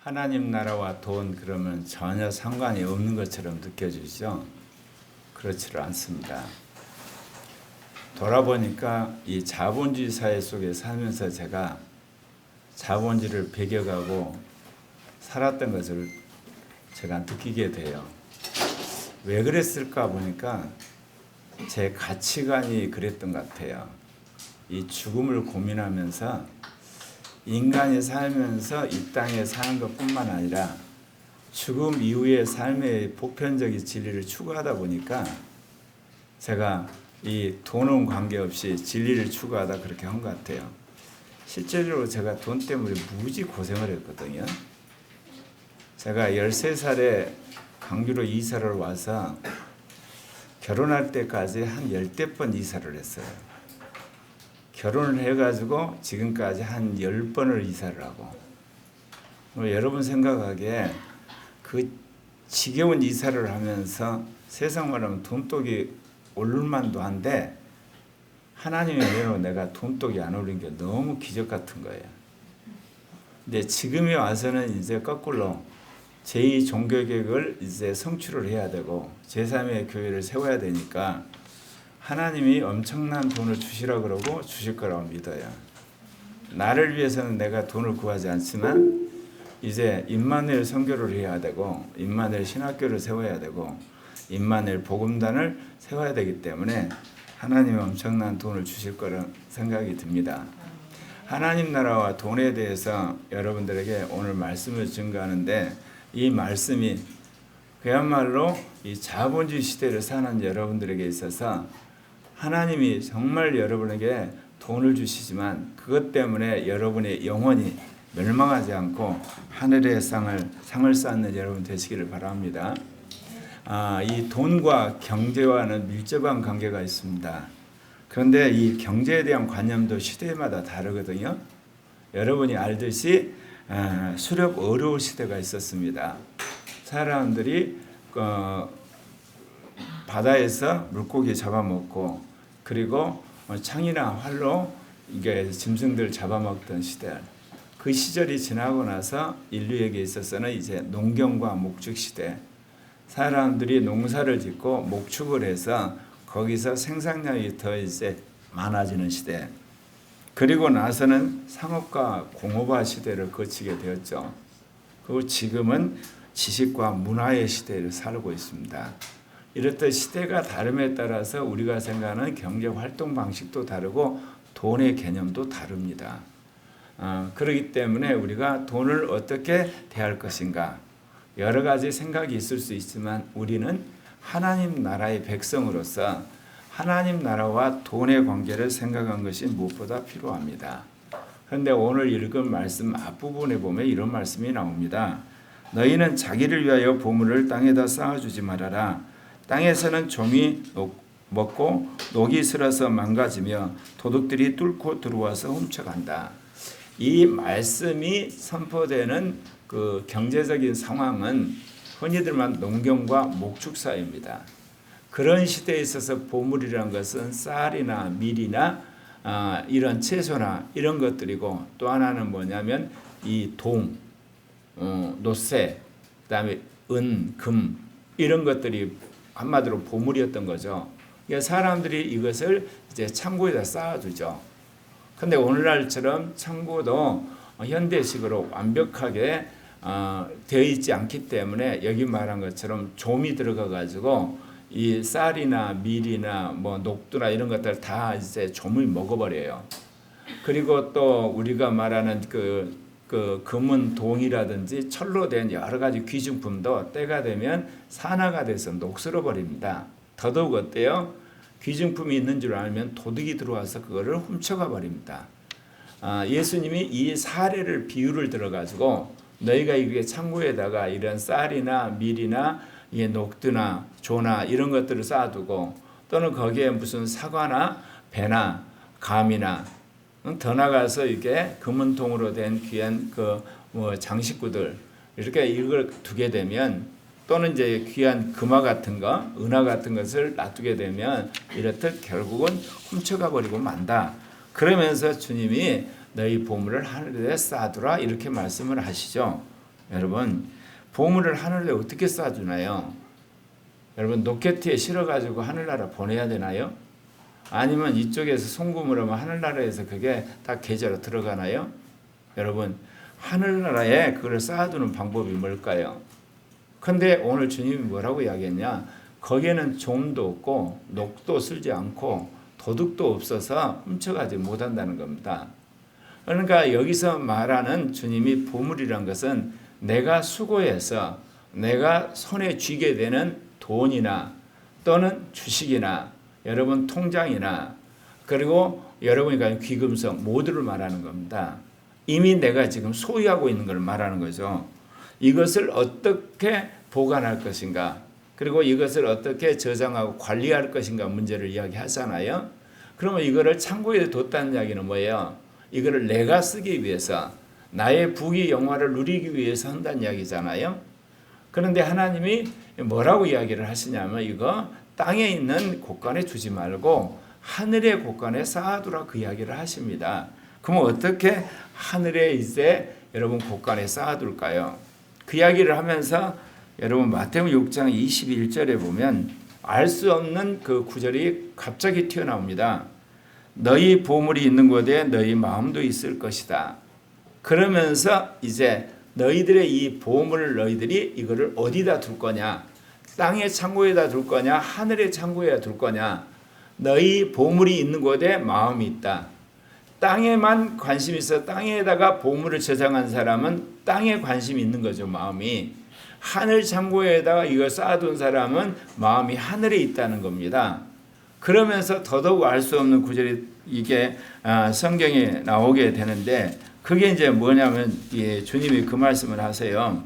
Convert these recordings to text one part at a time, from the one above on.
하나님 나라와 돈 그러면 전혀 상관이 없는 것처럼 느껴지죠? 그렇지를 않습니다. 돌아보니까 이 자본주의 사회 속에 살면서 제가 자본주의를 배겨가고 살았던 것을 제가 느끼게 돼요. 왜 그랬을까 보니까 제 가치관이 그랬던 것 같아요. 이 죽음을 고민하면서 인간이 살면서 이 땅에 사는 것뿐만 아니라 죽음 이후의 삶의 보편적인 진리를 추구하다 보니까 제가 이 돈은 관계없이 진리를 추구하다 그렇게 한 것 같아요. 실제로 제가 돈 때문에 무지 고생을 했거든요. 제가 13살에 강주로 이사를 와서 결혼할 때까지 한 10번 이사를 했어요. 결혼을 해가지고 지금까지 한 10번을 이사를 하고, 여러분 생각하기에 그 지겨운 이사를 하면서 세상 말하면 돈독이 오를만도 한데 하나님의 은혜로 내가 돈독이 안 오른 게 너무 기적 같은 거예요. 근데 지금에 와서는 이제 거꾸로 제2 종교개혁을 이제 성취를 해야 되고 제3의 교회를 세워야 되니까 하나님이 엄청난 돈을 주시라 그러고 주실 거라고 믿어요. 나를 위해서는 내가 돈을 구하지 않지만 이제 임마누엘 선교를 해야 되고 임마누엘 신학교를 세워야 되고 임마누엘 복음단을 세워야 되기 때문에 하나님이 엄청난 돈을 주실 거라는 생각이 듭니다. 하나님 나라와 돈에 대해서 여러분들에게 오늘 말씀을 증거하는데 이 말씀이 그야말로 이 자본주의 시대를 사는 여러분들에게 있어서 하나님이 정말 여러분에게 돈을 주시지만 그것 때문에 여러분의 영혼이 멸망하지 않고 하늘의 상을 쌓는 여러분 되시기를 바랍니다. 이 돈과 경제와는 밀접한 관계가 있습니다. 그런데 이 경제에 대한 관념도 시대마다 다르거든요. 여러분이 알듯이 수렵 어려울 시대가 있었습니다. 사람들이 바다에서 물고기 잡아먹고 그리고 창이나 활로 이게 짐승들 잡아먹던 시대. 그 시절이 지나고 나서 인류에게 있어서는 이제 농경과 목축 시대. 사람들이 농사를 짓고 목축을 해서 거기서 생산량이 더 이제 많아지는 시대. 그리고 나서는 상업과 공업화 시대를 거치게 되었죠. 그리고 지금은 지식과 문화의 시대를 살고 있습니다. 이렇듯 시대가 다름에 따라서 우리가 생각하는 경제 활동 방식도 다르고 돈의 개념도 다릅니다. 그렇기 때문에 우리가 돈을 어떻게 대할 것인가 여러 가지 생각이 있을 수 있지만 우리는 하나님 나라의 백성으로서 하나님 나라와 돈의 관계를 생각한 것이 무엇보다 필요합니다. 그런데 오늘 읽은 말씀 앞부분에 보면 이런 말씀이 나옵니다. 너희는 자기를 위하여 보물을 땅에다 쌓아주지 말아라. 땅에서는 종이 먹고 녹이 슬어서 망가지며 도둑들이 뚫고 들어와서 훔쳐간다. 이 말씀이 선포되는 그 경제적인 상황은 흔히들만 농경과 목축사입니다. 그런 시대에 있어서 보물이라는 것은 쌀이나 밀이나 이런 채소나 이런 것들이고 또 하나는 뭐냐면 이 동, 노쇠, 그다음에 은, 금 이런 것들이 한마디로 보물이었던 거죠. 그러니까 사람들이 이것을 이제 창고에다 쌓아두죠. 근데 오늘날처럼 창고도 현대식으로 완벽하게 되어 있지 않기 때문에 여기 말한 것처럼 좀이 들어가 가지고 이 쌀이나 밀이나 뭐 녹두나 이런 것들 다 이제 좀을 먹어버려요. 그리고 또 우리가 말하는 그 금은 동이라든지 철로 된 여러 가지 귀중품도 때가 되면 산화가 돼서 녹슬어 버립니다. 더더욱 어때요? 귀중품이 있는 줄 알면 도둑이 들어와서 그거를 훔쳐가 버립니다. 예수님이 이 사례를 비유를 들어가지고 너희가 이게 창고에다가 이런 쌀이나 밀이나 녹두나 조나 이런 것들을 쌓아두고 또는 거기에 무슨 사과나 배나 감이나 더 나가서 이게 금은통으로 된 귀한 장식구들 이렇게 이걸 두게 되면 또는 이제 귀한 금화 같은 거, 은화 같은 것을 놔두게 되면 이렇듯 결국은 훔쳐가 버리고 만다. 그러면서 주님이 너희 보물을 하늘에 쌓아두라 이렇게 말씀을 하시죠. 여러분 보물을 하늘에 어떻게 쌓아주나요? 여러분 로켓에 실어가지고 하늘나라 보내야 되나요? 아니면 이쪽에서 송금을 하면 하늘나라에서 그게 다 계좌로 들어가나요? 여러분 하늘나라에 그걸 쌓아두는 방법이 뭘까요? 근데 오늘 주님이 뭐라고 이야기했냐? 거기에는 종도 없고 녹도 쓸지 않고 도둑도 없어서 훔쳐가지 못한다는 겁니다. 그러니까 여기서 말하는 주님이 보물이란 것은 내가 수고해서 내가 손에 쥐게 되는 돈이나 또는 주식이나 여러분 통장이나 그리고 여러분이 가진 귀금속 모두를 말하는 겁니다. 이미 내가 지금 소유하고 있는 걸 말하는 거죠. 이것을 어떻게 보관할 것인가 그리고 이것을 어떻게 저장하고 관리할 것인가 문제를 이야기하잖아요. 그러면 이거를 창고에 뒀다는 이야기는 뭐예요? 이거를 내가 쓰기 위해서 나의 부귀 영화를 누리기 위해서 한다는 이야기잖아요. 그런데 하나님이 뭐라고 이야기를 하시냐면 이거 땅에 있는 곳간에 두지 말고 하늘의 곳간에 쌓아두라 그 이야기를 하십니다. 그럼 어떻게 하늘에 이제 여러분 곳간에 쌓아둘까요? 그 이야기를 하면서 여러분 마태복음 6장 21절에 보면 알 수 없는 그 구절이 갑자기 튀어나옵니다. 너희 보물이 있는 곳에 너희 마음도 있을 것이다. 그러면서 이제 너희들의 이 보물을 너희들이 이거를 어디다 둘 거냐? 땅의 창고에다 둘 거냐? 하늘의 창고에다 둘 거냐? 너희 보물이 있는 곳에 마음이 있다. 땅에만 관심이 있어 땅에다가 보물을 저장한 사람은 땅에 관심이 있는 거죠. 마음이. 하늘 창고에다가 이걸 쌓아둔 사람은 마음이 하늘에 있다는 겁니다. 그러면서 더더욱 알 수 없는 구절이 이게 성경에 나오게 되는데 그게 이제 뭐냐면 주님이 그 말씀을 하세요.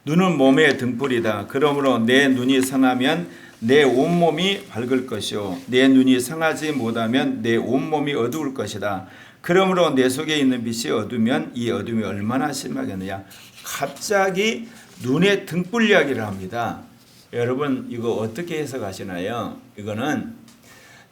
눈은 몸의 등불이다. 그러므로 내 눈이 성하면 내 온몸이 밝을 것이요 내 눈이 성하지 못하면 내 온몸이 어두울 것이다. 그러므로 내 속에 있는 빛이 어두면 이 어둠이 얼마나 심하겠느냐. 갑자기 눈의 등불 이야기를 합니다. 여러분 이거 어떻게 해석하시나요? 이거는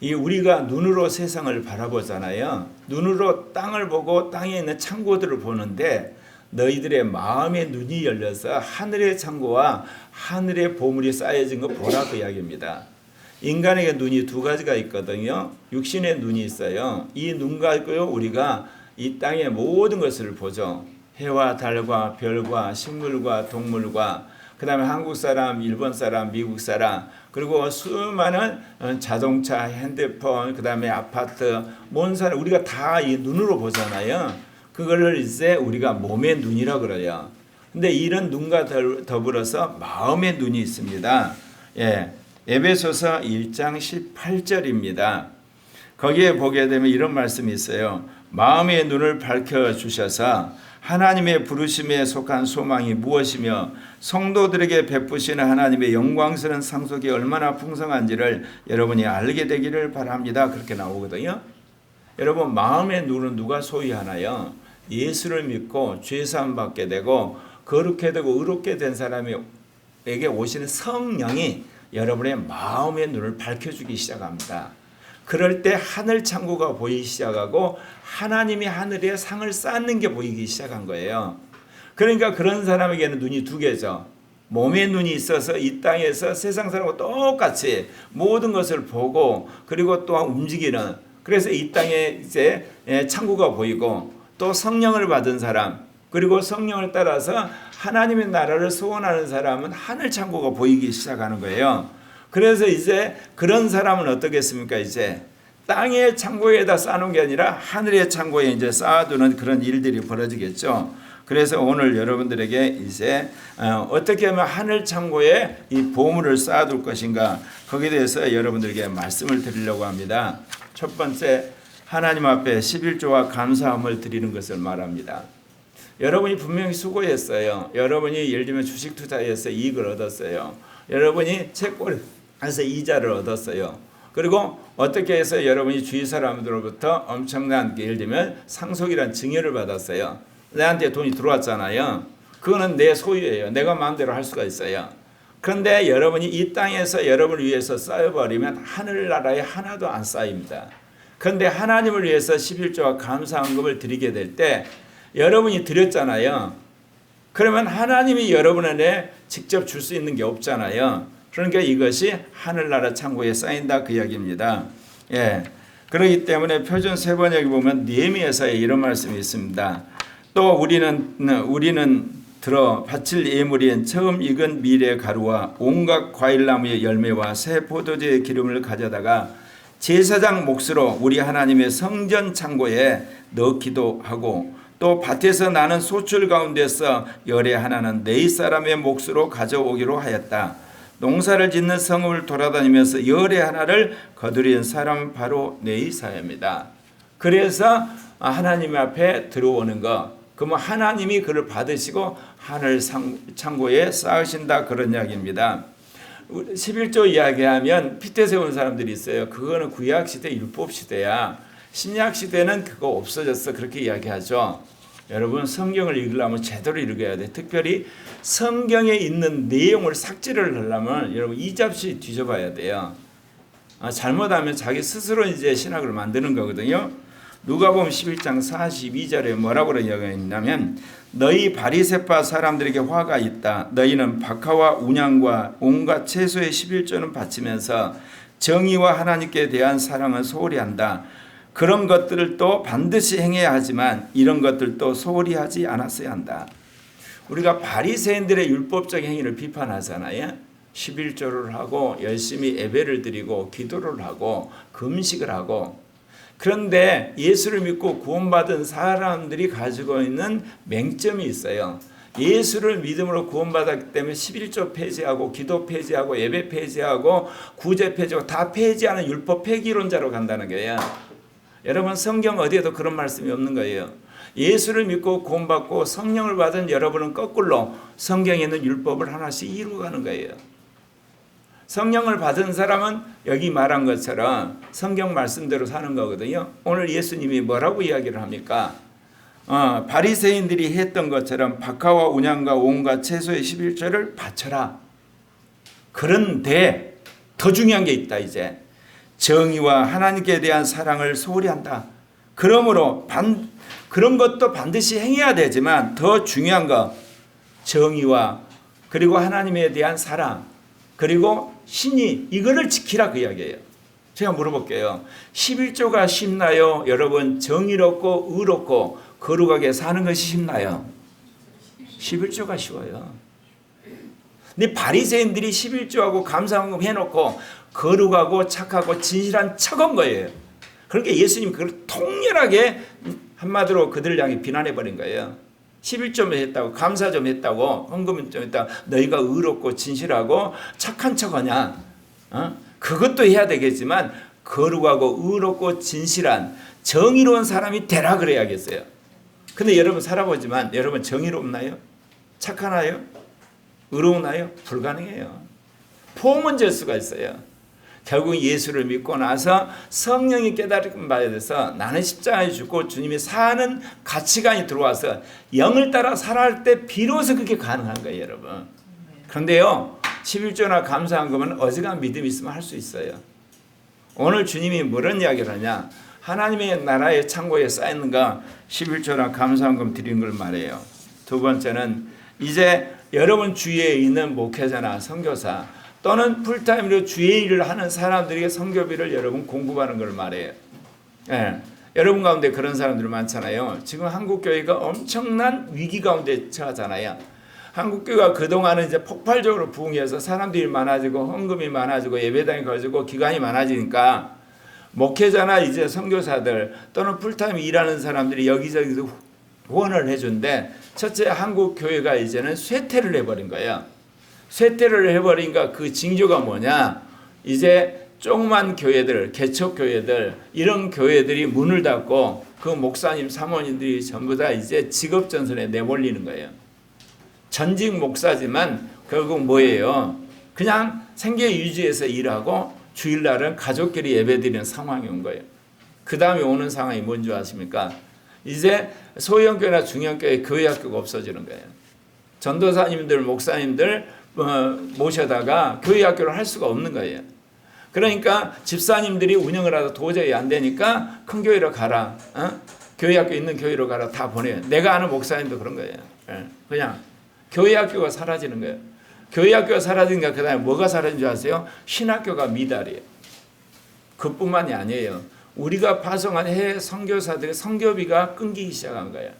우리가 눈으로 세상을 바라보잖아요. 눈으로 땅을 보고 땅에 있는 창고들을 보는데 너희들의 마음의 눈이 열려서 하늘의 창고와 하늘의 보물이 쌓여진 거 보라 그 이야기입니다. 인간에게 눈이 두 가지가 있거든요. 육신의 눈이 있어요. 이 눈 가지고 우리가 이 땅의 모든 것을 보죠. 해와 달과 별과 식물과 동물과 그 다음에 한국 사람, 일본 사람, 미국 사람 그리고 수많은 자동차, 핸드폰, 그 다음에 아파트, 먼 사람 우리가 다 이 눈으로 보잖아요. 그거를 이제 우리가 몸의 눈이라 그래요. 근데 이런 눈과 더불어서 마음의 눈이 있습니다. 에베소서 1장 18절입니다. 거기에 보게 되면 이런 말씀이 있어요. 마음의 눈을 밝혀주셔서 하나님의 부르심에 속한 소망이 무엇이며 성도들에게 베푸시는 하나님의 영광스러운 상속이 얼마나 풍성한지를 여러분이 알게 되기를 바랍니다. 그렇게 나오거든요. 여러분 마음의 눈은 누가 소유하나요? 예수를 믿고 죄사함 받게 되고 거룩게 되고 의롭게 된 사람에게 오시는 성령이 여러분의 마음의 눈을 밝혀주기 시작합니다. 그럴 때 하늘 창고가 보이기 시작하고 하나님이 하늘에 상을 쌓는 게 보이기 시작한 거예요. 그러니까 그런 사람에게는 눈이 두 개죠. 몸의 눈이 있어서 이 땅에서 세상 사람과 똑같이 모든 것을 보고 그리고 또한 움직이는 그래서 이 땅에 이제 창고가 보이고 또 성령을 받은 사람 그리고 성령을 따라서 하나님의 나라를 소원하는 사람은 하늘 창고가 보이기 시작하는 거예요. 그래서 이제 그런 사람은 어떻겠습니까? 이제 땅의 창고에다 쌓는 게 아니라 하늘의 창고에 이제 쌓아두는 그런 일들이 벌어지겠죠. 그래서 오늘 여러분들에게 이제 어떻게 하면 하늘 창고에 이 보물을 쌓아둘 것인가 거기에 대해서 여러분들에게 말씀을 드리려고 합니다. 첫 번째 하나님 앞에 11조와 감사함을 드리는 것을 말합니다. 여러분이 분명히 수고했어요. 여러분이 예를 들면 주식 투자해서 이익을 얻었어요. 여러분이 채권에서 이자를 얻었어요. 그리고 어떻게 해서 여러분이 주위 사람들로부터 엄청난 예를 들면 상속이란 증여를 받았어요. 내한테 돈이 들어왔잖아요. 그거는 내 소유예요. 내가 마음대로 할 수가 있어요. 그런데 여러분이 이 땅에서 여러분을 위해서 쌓여버리면 하늘나라에 하나도 안 쌓입니다. 그런데 하나님을 위해서 11조와 감사헌금을 드리게 될 때 여러분이 드렸잖아요. 그러면 하나님이 여러분에게 직접 줄 수 있는 게 없잖아요. 그러니까 이것이 하늘나라 창고에 쌓인다 그 이야기입니다. 예. 그렇기 때문에 표준 세번역에 보면 느헤미야서에 이런 말씀이 있습니다. 또 우리는 들어 바칠 예물인 처음 익은 밀의 가루와 온갖 과일나무의 열매와 새 포도주의 기름을 가져다가 제사장 몫으로 우리 하나님의 성전 창고에 넣기도 하고 또 밭에서 나는 소출 가운데서 열의 하나는 네 사람의 몫으로 가져오기로 하였다. 농사를 짓는 성읍을 돌아다니면서 열의 하나를 거두려는 사람은 바로 네이사야입니다. 그래서 하나님 앞에 들어오는 것, 그러면 하나님이 그를 받으시고 하늘 창고에 쌓으신다 그런 이야기입니다. 11조 이야기하면 핏대 세운 사람들이 있어요. 그거는 구약시대 율법시대야. 신약시대는 그거 없어졌어 그렇게 이야기하죠. 여러분 성경을 읽으려면 제대로 읽어야 돼. 특별히 성경에 있는 내용을 삭제를 하려면 여러분 이잡시 뒤져봐야 돼요. 잘못하면 자기 스스로 이제 신학을 만드는 거거든요. 누가복음 11장 42절에 뭐라고 이야기했냐면 너희 바리새파 사람들에게 화가 있다. 너희는 박하와 운양과 온갖 채소의 11조는 바치면서 정의와 하나님께 대한 사랑은 소홀히 한다. 그런 것들을 또 반드시 행해야 하지만 이런 것들도 소홀히 하지 않았어야 한다. 우리가 바리새인들의 율법적 행위를 비판하잖아요. 11조를 하고 열심히 예배를 드리고 기도를 하고 금식을 하고. 그런데 예수를 믿고 구원받은 사람들이 가지고 있는 맹점이 있어요. 예수를 믿음으로 구원받았기 때문에 11조 폐지하고 기도 폐지하고 예배 폐지하고 구제 폐지하고 다 폐지하는 율법 폐기론자로 간다는 거예요. 여러분 성경 어디에도 그런 말씀이 없는 거예요. 예수를 믿고 구원받고 성령을 받은 여러분은 거꾸로 성경에 있는 율법을 하나씩 이루어가는 거예요. 성령을 받은 사람은 여기 말한 것처럼 성경 말씀대로 사는 거거든요. 오늘 예수님이 뭐라고 이야기를 합니까? 바리새인들이 했던 것처럼 박하와 운양과 온갖 채소의 11조를 바쳐라. 그런데 더 중요한 게 있다. 이제 정의와 하나님께 대한 사랑을 소홀히 한다. 그러므로 그런 것도 반드시 행해야 되지만 더 중요한 거 정의와 그리고 하나님에 대한 사랑 그리고 신이 이거를 지키라 그 이야기예요. 제가 물어볼게요. 11조가 쉽나요? 여러분 정의롭고 의롭고 거룩하게 사는 것이 쉽나요? 11조가 쉬워요. 근데 바리새인들이 11조하고 감사헌금 해놓고 거룩하고 착하고 진실한 척한 거예요. 그러니까 예수님이 그걸 통렬하게 한마디로 그들을 향해 비난해버린 거예요. 11점 했다고 감사 좀 했다고 헌금 좀 했다고 너희가 의롭고 진실하고 착한 척하냐? 그것도 해야 되겠지만 거룩하고 의롭고 진실한 정의로운 사람이 되라 그래야겠어요. 근데 여러분 살아보지만 여러분 정의롭나요? 착하나요? 의로우나요? 불가능해요. 폼은 질 수가 있어요. 결국 예수를 믿고 나서 성령이 깨달음 받아야 돼서 나는 십자가에 죽고 주님이 사는 가치관이 들어와서 영을 따라 살아갈 때 비로소 그게 가능한 거예요, 여러분. 그런데요, 11조나 감사헌금은 어지간한 믿음이 있으면 할 수 있어요. 오늘 주님이 뭐런 이야기를 하냐? 하나님의 나라의 창고에 쌓이는가 11조나 감사헌금 드리는 걸 말해요. 두 번째는 이제 여러분 주위에 있는 목회자나 선교사 또는 풀타임으로 주의 일을 하는 사람들에게 선교비를 여러분 공급하는 걸 말해요. 예. 여러분 가운데 그런 사람들 많잖아요. 지금 한국교회가 엄청난 위기 가운데 처하잖아요. 한국교회가 그동안은 이제 폭발적으로 부흥해서 사람들이 많아지고 헌금이 많아지고 예배당이 커지고 기관이 많아지니까 목회자나 이제 선교사들 또는 풀타임 일하는 사람들이 여기저기서 후원을 해준데 첫째 한국교회가 이제는 쇠퇴를 해버린 거예요. 쇠퇴를 해버리니까 그 징조가 뭐냐? 이제 조그만 교회들, 개척교회들 이런 교회들이 문을 닫고 그 목사님, 사모님들이 전부 다 이제 직업전선에 내몰리는 거예요. 전직 목사지만 결국 뭐예요? 그냥 생계 유지해서 일하고 주일날은 가족끼리 예배드리는 상황이 온 거예요. 그 다음에 오는 상황이 뭔지 아십니까? 이제 소형교회나 중형교회 교회학교가 없어지는 거예요. 전도사님들, 목사님들 모셔다가 교회학교를 할 수가 없는 거예요. 그러니까 집사님들이 운영을 하다 도저히 안 되니까 큰 교회로 가라. 교회학교 있는 교회로 가라 다 보내요. 내가 아는 목사님도 그런 거예요. 그냥 교회 학교가 사라지는 거예요. 교회 학교가 사라지니까 그 다음에 뭐가 사라진 줄 아세요? 신학교가 미달이에요. 그뿐만이 아니에요. 우리가 파송한 해외 선교사들의 선교비가 끊기기 시작한 거예요.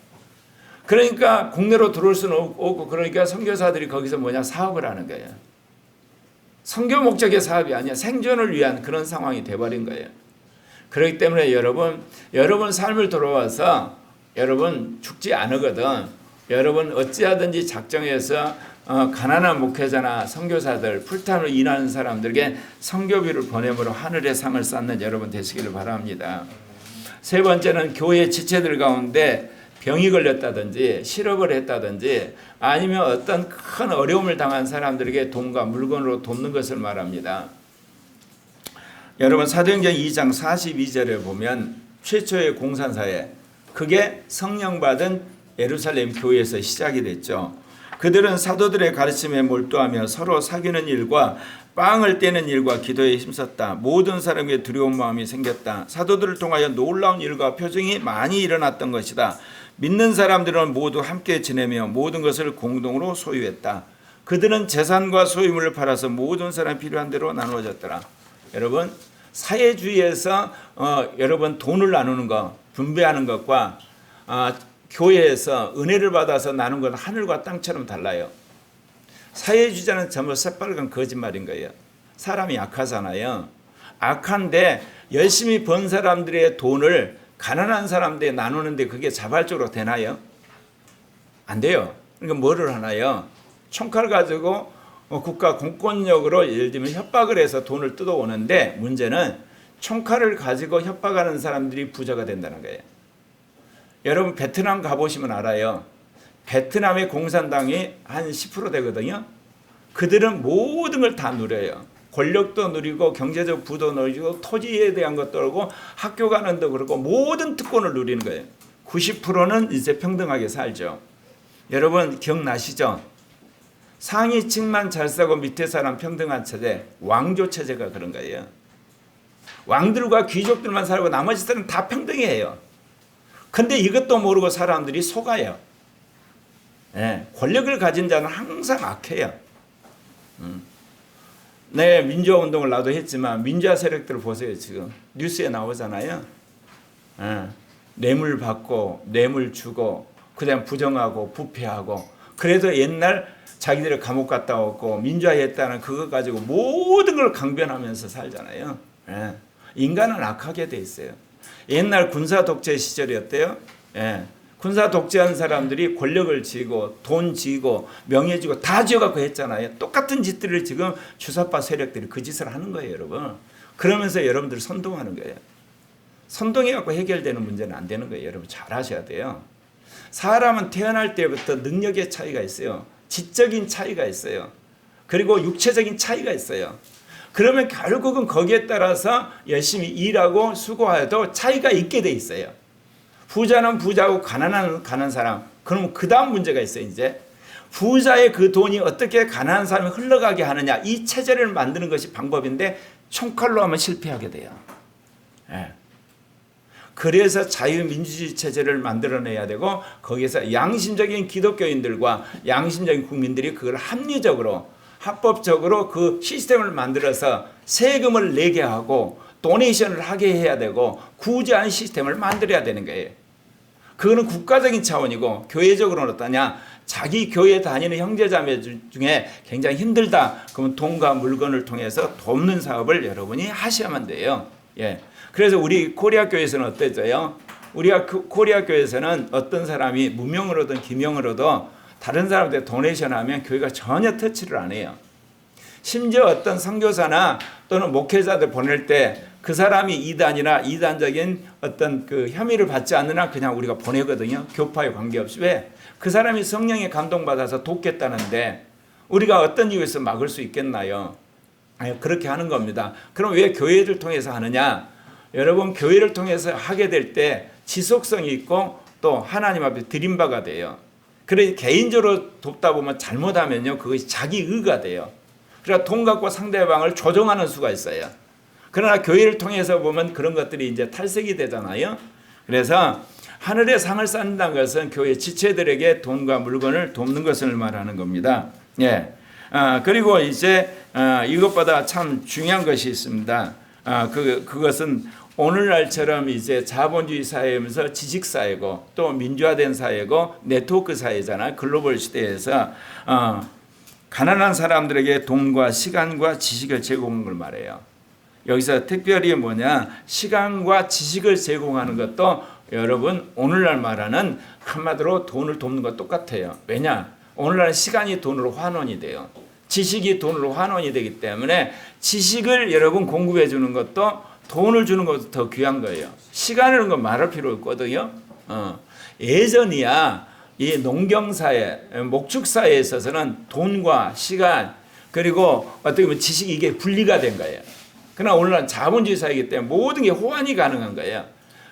그러니까 국내로 들어올 수는 없고, 그러니까 선교사들이 거기서 사업을 하는 거예요. 선교 목적의 사업이 아니야. 생존을 위한 그런 상황이 돼버린 거예요. 그렇기 때문에 여러분 삶을 돌아와서 여러분 죽지 않으거든. 여러분 어찌하든지 작정해서 가난한 목회자나 선교사들, 풀타임으로 일하는 사람들에게 선교비를 보내므로 하늘의 상을 쌓는 여러분 되시기를 바랍니다. 세 번째는 교회 지체들 가운데 병이 걸렸다든지 실업을 했다든지 아니면 어떤 큰 어려움을 당한 사람들에게 돈과 물건으로 돕는 것을 말합니다. 여러분 사도행전 2장 42절에 보면 최초의 공산사회, 그게 성령 받은 예루살렘 교회에서 시작이 됐죠. 그들은 사도들의 가르침에 몰두하며 서로 사귀는 일과 빵을 떼는 일과 기도에 힘썼다. 모든 사람에게 두려운 마음이 생겼다. 사도들을 통하여 놀라운 일과 표징이 많이 일어났던 것이다. 믿는 사람들은 모두 함께 지내며 모든 것을 공동으로 소유했다. 그들은 재산과 소유물을 팔아서 모든 사람이 필요한 대로 나누어졌더라. 여러분 사회주의에서 여러분 돈을 나누는 것, 분배하는 것과 교회에서 은혜를 받아서 나눈 건 하늘과 땅처럼 달라요. 사회주의자는 전부 새빨간 거짓말인 거예요. 사람이 악하잖아요. 악한데 열심히 번 사람들의 돈을 가난한 사람들에 나누는데 그게 자발적으로 되나요? 안 돼요. 그러니까 뭐를 하나요? 총칼 가지고 국가 공권력으로 예를 들면 협박을 해서 돈을 뜯어오는데, 문제는 총칼을 가지고 협박하는 사람들이 부자가 된다는 거예요. 여러분 베트남 가보시면 알아요. 베트남의 공산당이 한 10% 되거든요. 그들은 모든 걸 다 누려요. 권력도 누리고 경제적 부도 누리고 토지에 대한 것도 그렇고 학교 가는 데 그렇고 모든 특권을 누리는 거예요. 90%는 이제 평등하게 살죠. 여러분 기억나시죠? 상위층만 잘 살고 밑에 사람 평등한 체제, 왕조 체제가 그런 거예요. 왕들과 귀족들만 살고 나머지 사람은 다 평등해요. 근데 이것도 모르고 사람들이 속아요. 네, 권력을 가진 자는 항상 악해요. 네, 민주화 운동을 나도 했지만 민주화 세력들을 보세요. 지금 뉴스에 나오잖아요. 뇌물 받고 뇌물 주고 그다음 부정하고 부패하고, 그래도 옛날 자기들을 감옥 갔다 오고 민주화했다는 그거 가지고 모든 걸 강변하면서 살잖아요. 인간은 악하게 돼 있어요. 옛날 군사 독재 시절이었대요. 군사 독재한 사람들이 권력을 쥐고 돈 쥐고 명예 쥐고 다 쥐어갖고 했잖아요. 똑같은 짓들을 지금 주사파 세력들이 그 짓을 하는 거예요, 여러분. 그러면서 여러분들 선동하는 거예요. 선동해갖고 해결되는 문제는 안 되는 거예요. 여러분 잘 아셔야 돼요. 사람은 태어날 때부터 능력의 차이가 있어요. 지적인 차이가 있어요. 그리고 육체적인 차이가 있어요. 그러면 결국은 거기에 따라서 열심히 일하고 수고해도 차이가 있게 돼 있어요. 부자는 부자고 가난한 사람, 그러면 그 다음 문제가 있어요. 이제 부자의 그 돈이 어떻게 가난한 사람이 흘러가게 하느냐, 이 체제를 만드는 것이 방법인데 총칼로 하면 실패하게 돼요. 그래서 자유민주주의 체제를 만들어내야 되고, 거기에서 양심적인 기독교인들과 양심적인 국민들이 그걸 합리적으로 합법적으로 그 시스템을 만들어서 세금을 내게 하고 도네이션을 하게 해야 되고 구제하는 시스템을 만들어야 되는 거예요. 그거는 국가적인 차원이고, 교회적으로는 어떠냐, 자기 교회 다니는 형제자매 중에 굉장히 힘들다, 그러면 돈과 물건을 통해서 돕는 사업을 여러분이 하셔야만 돼요. 그래서 우리 코리아 교회에서는 어땠어요? 우리가 코리아 교회에서는 어떤 사람이 무명으로든 기명으로든 다른 사람한테 도네이션 하면 교회가 전혀 터치를 안 해요. 심지어 어떤 선교사나 또는 목회자들 보낼 때 그 사람이 이단이나 이단적인 어떤 그 혐의를 받지 않느냐 그냥 우리가 보내거든요. 교파에 관계없이. 왜? 그 사람이 성령에 감동받아서 돕겠다는데 우리가 어떤 이유에서 막을 수 있겠나요? 그렇게 하는 겁니다. 그럼 왜 교회를 통해서 하느냐? 여러분 교회를 통해서 하게 될 때 지속성이 있고 또 하나님 앞에 드림바가 돼요. 그래서 개인적으로 돕다 보면 잘못하면요, 그것이 자기 의가 돼요. 그러니까 돈 갖고 상대방을 조종하는 수가 있어요. 그러나 교회를 통해서 보면 그런 것들이 이제 탈색이 되잖아요. 그래서 하늘의 상을 쌓는다는 것은 교회 지체들에게 돈과 물건을 돕는 것을 말하는 겁니다. 예. 그리고 이제 이것보다 참 중요한 것이 있습니다. 그것은 오늘날처럼 이제 자본주의 사회면서 지식 사회고 또 민주화된 사회고 네트워크 사회잖아요. 글로벌 시대에서 가난한 사람들에게 돈과 시간과 지식을 제공하는 걸 말해요. 여기서 특별히 뭐냐, 시간과 지식을 제공하는 것도 여러분 오늘날 말하는 한마디로 돈을 돕는 것 똑같아요. 왜냐? 오늘날 시간이 돈으로 환원이 돼요. 지식이 돈으로 환원이 되기 때문에 지식을 여러분 공급해 주는 것도 돈을 주는 것도 더 귀한 거예요. 시간이라는 건 말할 필요 없거든요. 예전이야 이 농경사회, 목축사회에 있어서는 돈과 시간 그리고 어떻게 보면 지식이 이게 분리가 된 거예요. 그러나 오늘날 자본주의 사회이기 때문에 모든 게 호환이 가능한 거예요.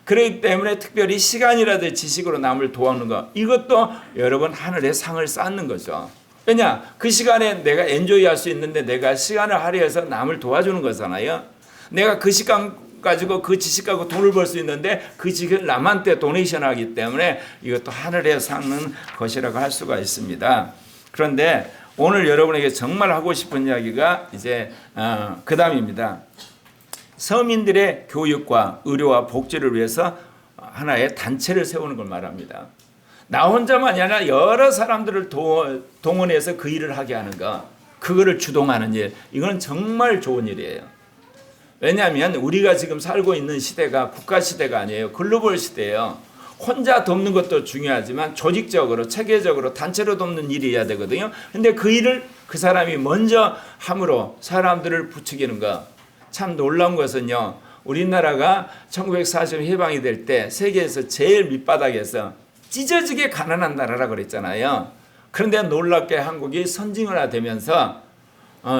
그렇기 때문에 특별히 시간이라든지 지식으로 남을 도와주는 것, 이것도 여러분 하늘의 상을 쌓는 거죠. 왜냐? 그 시간에 내가 엔조이 할 수 있는데 내가 시간을 할애해서 남을 도와주는 거잖아요. 내가 그 시간 가지고 그 지식 가지고 돈을 벌 수 있는데 그 지식을 남한테 도네이션 하기 때문에 이것도 하늘에 상는 것이라고 할 수가 있습니다. 그런데 오늘 여러분에게 정말 하고 싶은 이야기가 이제 그 다음입니다. 서민들의 교육과 의료와 복지를 위해서 하나의 단체를 세우는 걸 말합니다. 나 혼자만이 아니라 여러 사람들을 동원해서 그 일을 하게 하는 것, 그거를 주동하는 일, 이건 정말 좋은 일이에요. 왜냐하면 우리가 지금 살고 있는 시대가 국가 시대가 아니에요. 글로벌 시대예요. 혼자 돕는 것도 중요하지만 조직적으로 체계적으로 단체로 돕는 일이 해야 되거든요. 근데 그 일을 그 사람이 먼저 함으로 사람들을 부추기는 것. 참 놀라운 것은요, 우리나라가 1940년 해방이 될 때 세계에서 제일 밑바닥에서 찢어지게 가난한 나라라 그랬잖아요. 그런데 놀랍게 한국이 선진화가 되면서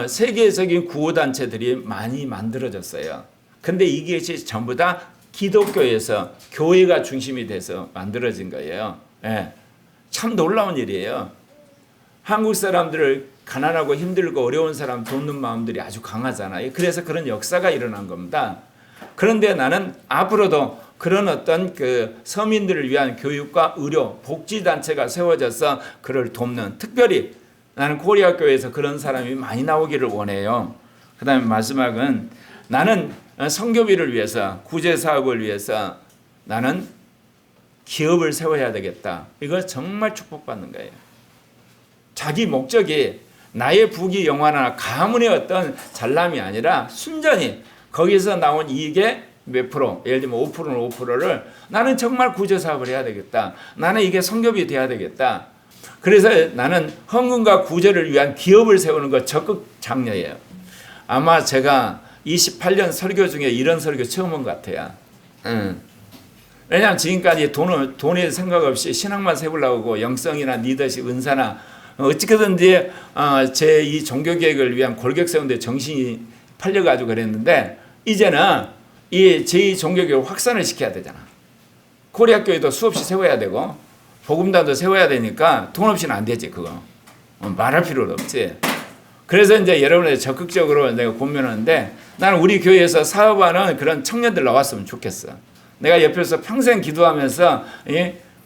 세계적인 구호단체들이 많이 만들어졌어요. 근데 이것이 전부 다 기독교에서 교회가 중심이 돼서 만들어진 거예요. 예. 참 놀라운 일이에요. 한국 사람들을 가난하고 힘들고 어려운 사람 돕는 마음들이 아주 강하잖아요. 그래서 그런 역사가 일어난 겁니다. 그런데 나는 앞으로도 그런 어떤 그 서민들을 위한 교육과 의료, 복지단체가 세워져서 그를 돕는, 특별히 나는 코리아 교회에서 그런 사람이 많이 나오기를 원해요. 그 다음에 마지막은 나는 선교비를 위해서, 구제사업을 위해서 나는 기업을 세워야 되겠다. 이거 정말 축복받는 거예요. 자기 목적이 나의 부귀 영화나 가문의 어떤 잘남이 아니라 순전히 거기서 나온 이익의 몇 프로, 예를 들면 5%는 5%를 나는 정말 구제사업을 해야 되겠다. 나는 이게 선교비 돼야 되겠다. 그래서 나는 헌금과 구제를 위한 기업을 세우는 것 적극 장려해요. 아마 제가 28년 설교 중에 이런 설교 처음 온 것 같아요. 왜냐하면 지금까지 돈에 생각 없이 신앙만 세우려고 영성이나 리더십, 은사나 어떻게든지 제 이 종교개혁을 위한 골격 세우는데 정신이 팔려가지고 그랬는데 이제는 이 제2 종교개혁을 확산을 시켜야 되잖아. 코리아 교회도 수없이 세워야 되고 복음단도 세워야 되니까 돈 없이는 안 되지. 그거 말할 필요도 없지. 그래서 이제 여러분들 적극적으로 내가 고민하는데 나는 우리 교회에서 사업하는 그런 청년들 나왔으면 좋겠어. 내가 옆에서 평생 기도하면서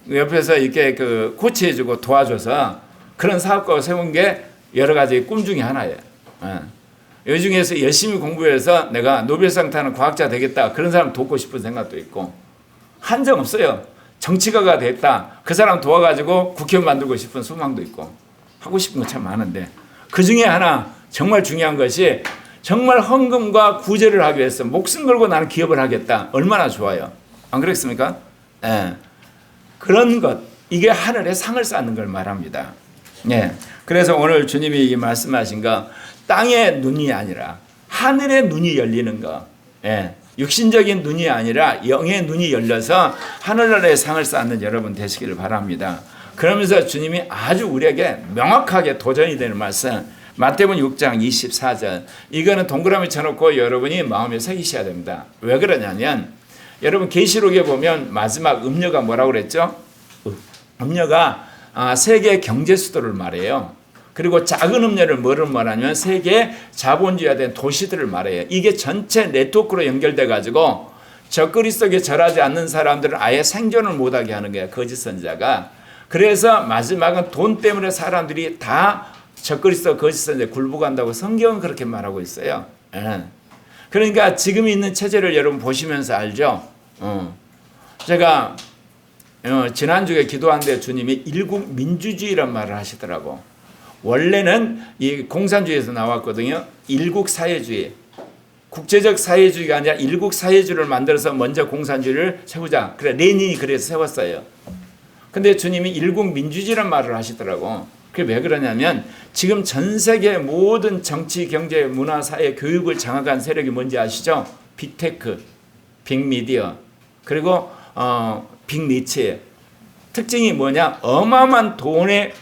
옆에서 이렇게 그 코치해주고 도와줘서 그런 사업가를 세운 게 여러 가지 꿈 중에 하나예요. 이 중에서 열심히 공부해서 내가 노벨상 타는 과학자 되겠다. 그런 사람 돕고 싶은 생각도 있고 한정 없어요. 정치가가 됐다. 그 사람 도와가지고 국회의원 만들고 싶은 소망도 있고 하고 싶은 거 참 많은데 그 중에 하나 정말 중요한 것이 정말 헌금과 구제를 하기 위해서 목숨 걸고 나는 기업을 하겠다. 얼마나 좋아요. 안 그렇습니까? 예. 그런 것, 이게 하늘에 상을 쌓는 걸 말합니다. 예. 그래서 오늘 주님이 이 말씀하신 거 땅의 눈이 아니라 하늘의 눈이 열리는 거. 예. 육신적인 눈이 아니라 영의 눈이 열려서 하늘나라의 상을 쌓는 여러분 되시기를 바랍니다. 그러면서 주님이 아주 우리에게 명확하게 도전이 되는 말씀, 마태복음 6장 24절, 이거는 동그라미 쳐놓고 여러분이 마음에 새기셔야 됩니다. 왜 그러냐면 여러분 계시록에 보면 마지막 음료가 뭐라고 그랬죠? 음료가 세계 경제 수도를 말해요. 그리고 작은 음료를 뭐를 말하냐면 세계 자본주의화된 도시들을 말해요. 이게 전체 네트워크로 연결돼 가지고 적그리스도에 절하지 않는 사람들은 아예 생존을 못하게 하는 거야, 거짓 선지자가. 그래서 마지막은 돈 때문에 사람들이 다 적그리스도 거짓 선지자에 굴복한다고 성경은 그렇게 말하고 있어요. 그러니까 지금 있는 체제를 여러분 보시면서 알죠. 제가 지난주에 기도하는데 주님이 일국 민주주의란 말을 하시더라고. 원래는 이 공산주의에서 나왔거든요. 일국 사회주의. 국제적 사회주의가 아니라 일국 사회주의를 만들어서 먼저 공산주의를 세우자. 그래, 레닌이 그래서 세웠어요. 근데 주님이 일국 민주주의란 말을 하시더라고. 그게 왜 그러냐면 지금 전 세계 모든 정치, 경제, 문화, 사회, 교육을 장악한 세력이 뭔지 아시죠? 빅테크, 빅미디어, 그리고 빅리치. 특징이 뭐냐? 어마어마한 돈에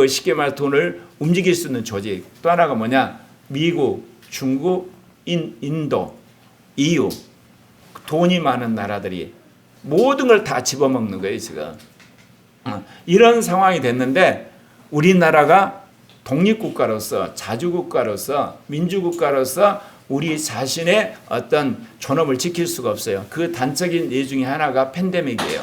쉽게 말해 돈을 움직일 수 있는 조직. 또 하나가 뭐냐? 미국, 중국, 인도, EU. 돈이 많은 나라들이 모든 걸 다 집어먹는 거예요, 지금. 이런 상황이 됐는데 우리나라가 독립국가로서, 자주국가로서, 민주국가로서 우리 자신의 어떤 존엄을 지킬 수가 없어요. 그 단적인 예 중에 하나가 팬데믹이에요.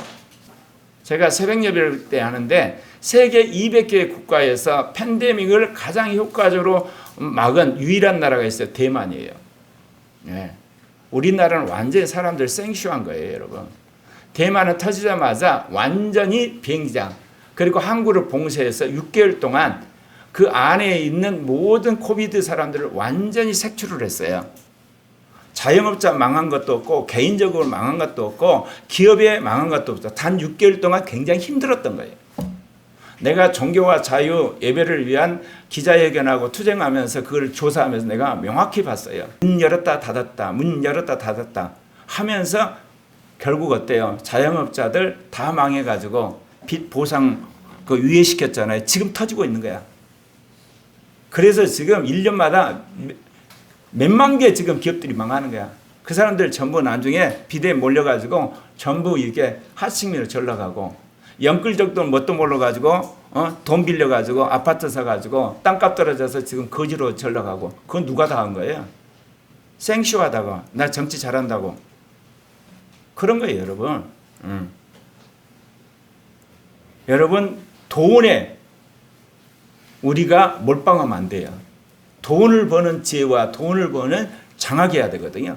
제가 새벽 예배를 때 하는데 세계 200개의 국가에서 팬데믹을 가장 효과적으로 막은 유일한 나라가 있어요. 대만이에요. 네. 우리나라는 완전히 사람들 생쇼한 거예요, 여러분. 대만은 터지자마자 완전히 비행기장, 그리고 항구를 봉쇄해서 6개월 동안 그 안에 있는 모든 코비드 사람들을 완전히 색출을 했어요. 자영업자 망한 것도 없고 개인적으로 망한 것도 없고 기업에 망한 것도 없어. 단 6개월 동안 굉장히 힘들었던 거예요. 내가 종교와 자유 예배를 위한 기자회견하고 투쟁하면서 그걸 조사하면서 내가 명확히 봤어요. 문 열었다 닫았다, 문 열었다 닫았다 하면서 결국 어때요? 자영업자들 다 망해가지고 빚 보상 유예시켰잖아요. 지금 터지고 있는 거야. 그래서 지금 1년마다 몇만 개 지금 기업들이 망하는 거야. 그 사람들 전부 나중에 빚에 몰려가지고 전부 이렇게 하층민으로 전락하고 영끌적 돈 뭣도 몰라가지고 돈 빌려가지고 아파트 사가지고 땅값 떨어져서 지금 거지로 전락하고. 그건 누가 다 한 거예요? 생쇼하다가 나 정치 잘한다고 그런 거예요, 여러분. 여러분, 돈에 우리가 몰빵하면 안 돼요. 돈을 버는 지혜와 돈을 버는 장악해야 되거든요.